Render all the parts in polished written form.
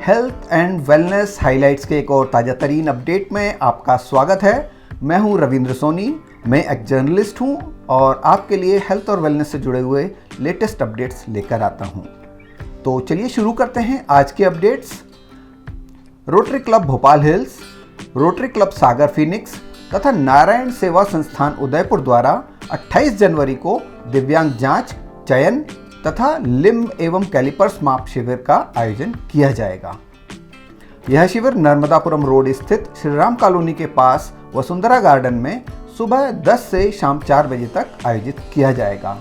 Health and wellness highlights के एक और ताज़ा तरीन अपडेट में आपका स्वागत है। मैं हूं रविंद्र सोनी। मैं एक जर्नलिस्ट हूं और आपके लिए हेल्थ और वेलनेस से जुड़े हुए लेटेस्ट अपडेट्स लेकर आता हूं। तो चलिए शुरू करते हैं आज के updates. Rotary club Bhopal hills, rotary club Sagar phoenix तथा नारायण सेवा संस्थान उदयपुर द्वारा 28 जनवरी को दिव्यांग जांच, चयन तथा लिम्ब एवं कैलिपर्स माप शिविर का आयोजन किया जाएगा। यह शिविर नर्मदापुरम रोड स्थित श्रीराम कॉलोनी के पास वसुंधरा गार्डन में सुबह 10 से शाम 4 बजे तक आयोजित किया जाएगा।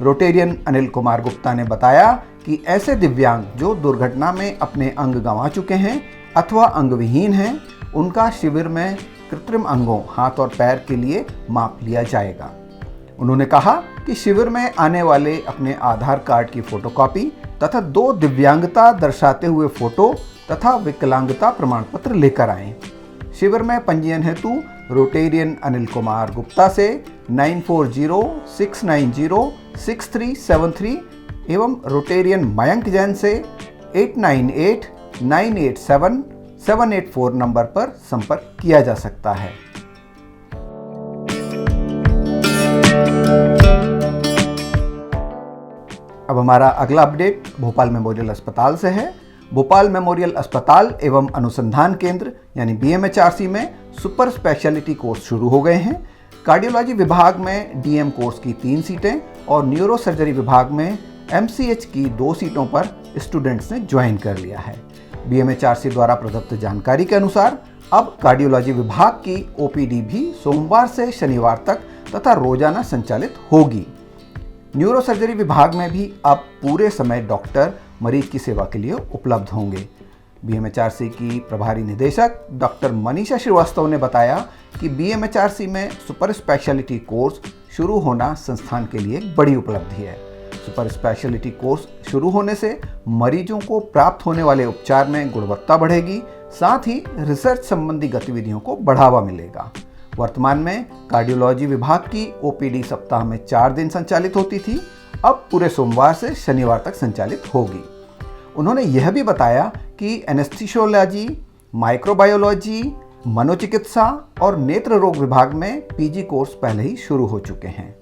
रोटेरियन अनिल कुमार गुप्ता ने बताया कि ऐसे दिव्यांग जो दुर्घटना में अपने अंग गंवा चुके हैं अथवा अंगविहीन हैं, उनका शिविर में कृत्रिम अंगों हाथ और पैर के लिए माप लिया जाएगा। उन्होंने कहा कि शिविर में आने वाले अपने आधार कार्ड की फोटोकॉपी तथा 2 दिव्यांगता दर्शाते हुए फोटो तथा विकलांगता प्रमाण पत्र लेकर आएं। शिविर में पंजीयन हेतु रोटेरियन अनिल कुमार गुप्ता से 9406906373 एवं रोटेरियन मयंक जैन से 8989877784 नंबर पर संपर्क किया जा सकता है। अब हमारा अगला अपडेट भोपाल मेमोरियल अस्पताल से है। भोपाल मेमोरियल अस्पताल एवं अनुसंधान केंद्र यानी BMHRC में सुपर स्पेशलिटी कोर्स शुरू हो गए हैं। कार्डियोलॉजी विभाग में DM कोर्स की 3 सीटें और न्यूरो सर्जरी विभाग में MCH की 2 सीटों पर स्टूडेंट्स ने ज्वाइन कर लिया है। BMHRC द्वारा प्रदत्त जानकारी के अनुसार अब कार्डियोलॉजी विभाग की OPD भी सोमवार से शनिवार तक तथा रोजाना संचालित होगी। न्यूरो सर्जरी विभाग में भी अब पूरे समय डॉक्टर मरीज की सेवा के लिए उपलब्ध होंगे। BMHRC की प्रभारी निदेशक डॉक्टर मनीषा श्रीवास्तव ने बताया कि BMHRC में सुपर स्पेशलिटी कोर्स शुरू होना संस्थान के लिए एक बड़ी उपलब्धि है। सुपर स्पेशलिटी कोर्स शुरू होने से मरीजों को प्राप्त होने वाले उपचार में गुणवत्ता बढ़ेगी, साथ ही रिसर्च संबंधी गतिविधियों को बढ़ावा मिलेगा। वर्तमान में कार्डियोलॉजी विभाग की OPD सप्ताह में 4 दिन संचालित होती थी, अब पूरे सोमवार से शनिवार तक संचालित होगी। उन्होंने यह भी बताया कि एनेस्थीसियोलॉजी, माइक्रोबायोलॉजी, मनोचिकित्सा और नेत्र रोग विभाग में PG कोर्स पहले ही शुरू हो चुके हैं।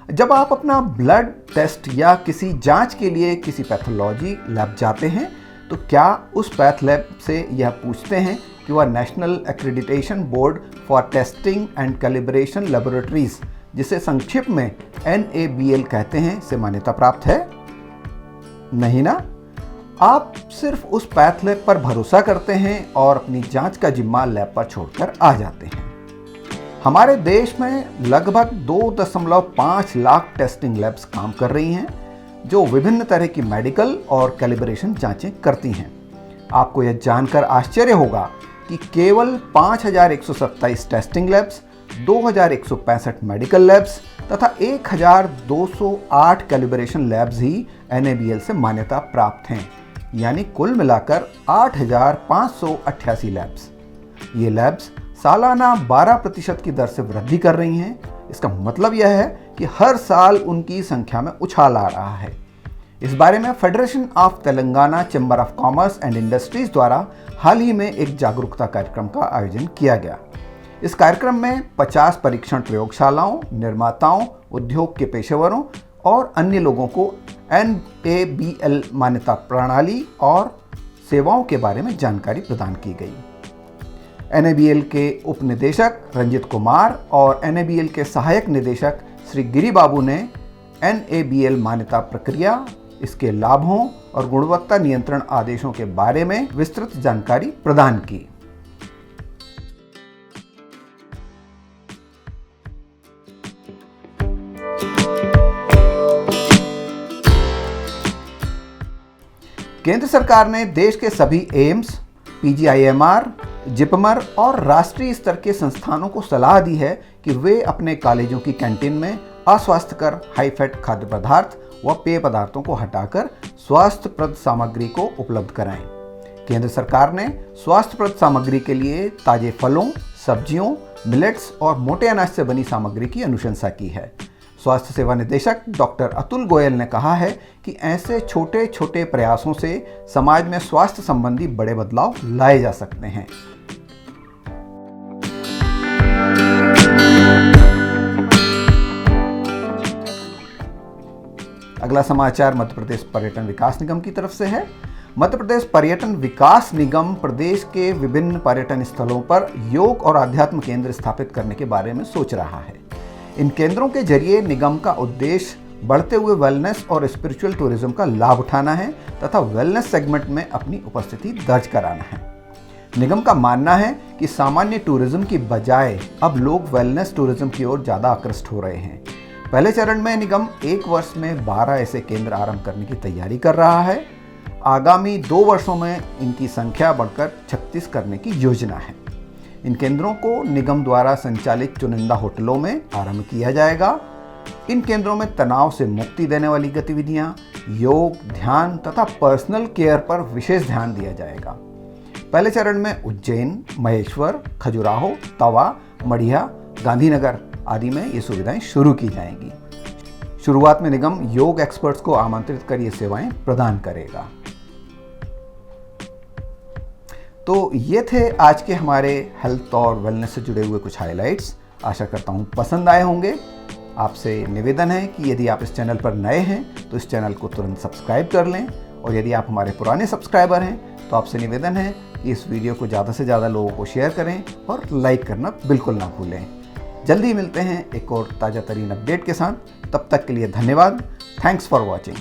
जब आप अपना ब्लड टेस्ट या किसी जांच के लिए किसी पैथोलॉजी लैब जाते हैं तो क्या उस पैथ लैब से यह पूछते हैं कि वह national accreditation board for testing and calibration laboratories, जिसे संक्षिप्त में NABL कहते हैं, से मान्यता प्राप्त है? नहीं ना। आप सिर्फ उस पैथ लैब पर भरोसा करते हैं और अपनी जांच का जिम्मा लैब पर छोड़कर आ जाते हैं। हमारे देश में लगभग 2.5 लाख टेस्टिंग लैब्स काम कर रही हैं जो विभिन्न तरह की मेडिकल और कैलिब्रेशन जांचें करती हैं। आपको यह जानकर आश्चर्य होगा कि केवल 5127 टेस्टिंग लैब्स, 2165 मेडिकल लैब्स तथा 1208 कैलिब्रेशन लैब्स ही NABL से मान्यता प्राप्त हैं, यानी कुल मिलाकर 8588 लैब्स। ये लैब्स सालाना 12% की दर से वृद्धि कर रही हैं। इसका मतलब यह है कि हर साल उनकी संख्या में उछाल आ रहा है। इस बारे में federation of Telangana chamber of commerce and industries द्वारा हाल ही में एक जागरूकता कार्यक्रम का आयोजन किया गया। इस कार्यक्रम में 50 परीक्षण प्रयोगशालाओं, निर्माताओं, उद्योग के पेशेवरों और अन्य लोगों को NABL मान्यता प्रणाली और सेवाओं के बारे में जानकारी प्रदान की गई। NABL के उप निदेशक रंजित कुमार और NABL के सहायक निदेशक श्री गिरी बाबू ने NABL मान्यता प्रक्रिया, इसके लाभों और गुणवत्ता नियंत्रण आदेशों के बारे में विस्तृत जानकारी प्रदान की। केंद्र सरकार ने देश के सभी एम्स, PGIMR, जिपमर और राष्ट्रीय स्तर के संस्थानों को सलाह दी है कि वे अपने कॉलेजों की कैंटीन में अस्वास्थ्यकर हाई फैट खाद्य पदार्थ व पेय पदार्थों को हटाकर स्वास्थ्यप्रद सामग्री को उपलब्ध कराएं। केंद्र सरकार ने स्वास्थ्यप्रद सामग्री के लिए ताजे फलों, सब्जियों, मिलेट्स और मोटे अनाज से बनी सामग्री की अनुशंसा की है। स्वास्थ्य सेवा निदेशक डॉक्टर अतुल गोयल ने कहा है कि ऐसे छोटे छोटे प्रयासों से समाज में स्वास्थ्य संबंधी बड़े बदलाव लाए जा सकते हैं। अगला समाचार मध्य प्रदेश पर्यटन विकास निगम की तरफ से है। मध्य प्रदेश पर्यटन विकास निगम प्रदेश के विभिन्न पर्यटन स्थलों पर योग और आध्यात्म केंद्र स्थापित करने के बारे में सोच रहा है। इन केंद्रों के जरिए निगम का उद्देश्य बढ़ते हुए वेलनेस और स्पिरिचुअल टूरिज्म का लाभ उठाना है तथा वेलनेस सेगमेंट में अपनी उपस्थिति दर्ज कराना है। निगम का मानना है कि सामान्य टूरिज्म की बजाय अब लोग वेलनेस टूरिज्म की ओर ज़्यादा आकृष्ट हो रहे हैं। पहले चरण में निगम 1 वर्ष में 12 ऐसे केंद्र आरंभ करने की तैयारी कर रहा है। आगामी 2 वर्षों में इनकी संख्या बढ़कर 36 करने की योजना है। इन केंद्रों को निगम द्वारा संचालित चुनिंदा होटलों में आरंभ किया जाएगा। इन केंद्रों में तनाव से मुक्ति देने वाली गतिविधियां, योग, ध्यान तथा पर्सनल केयर पर विशेष ध्यान दिया जाएगा। पहले चरण में उज्जैन, महेश्वर, खजुराहो, तवा, मढ़िया, गांधीनगर आदि में ये सुविधाएं शुरू की जाएंगी। शुरुआत में निगम योग एक्सपर्ट्स को आमंत्रित कर ये सेवाएं प्रदान करेगा। तो ये थे आज के हमारे हेल्थ और वेलनेस से जुड़े हुए कुछ हाइलाइट्स। आशा करता हूँ पसंद आए होंगे। आपसे निवेदन है कि यदि आप इस चैनल पर नए हैं तो इस चैनल को तुरंत सब्सक्राइब कर लें, और यदि आप हमारे पुराने सब्सक्राइबर हैं तो आपसे निवेदन है कि इस वीडियो को ज़्यादा से ज़्यादा लोगों को शेयर करें और लाइक करना बिल्कुल ना भूलें। जल्दी मिलते हैं एक और ताज़ा तरीन अपडेट के साथ। तब तक के लिए धन्यवाद। Thanks for watching.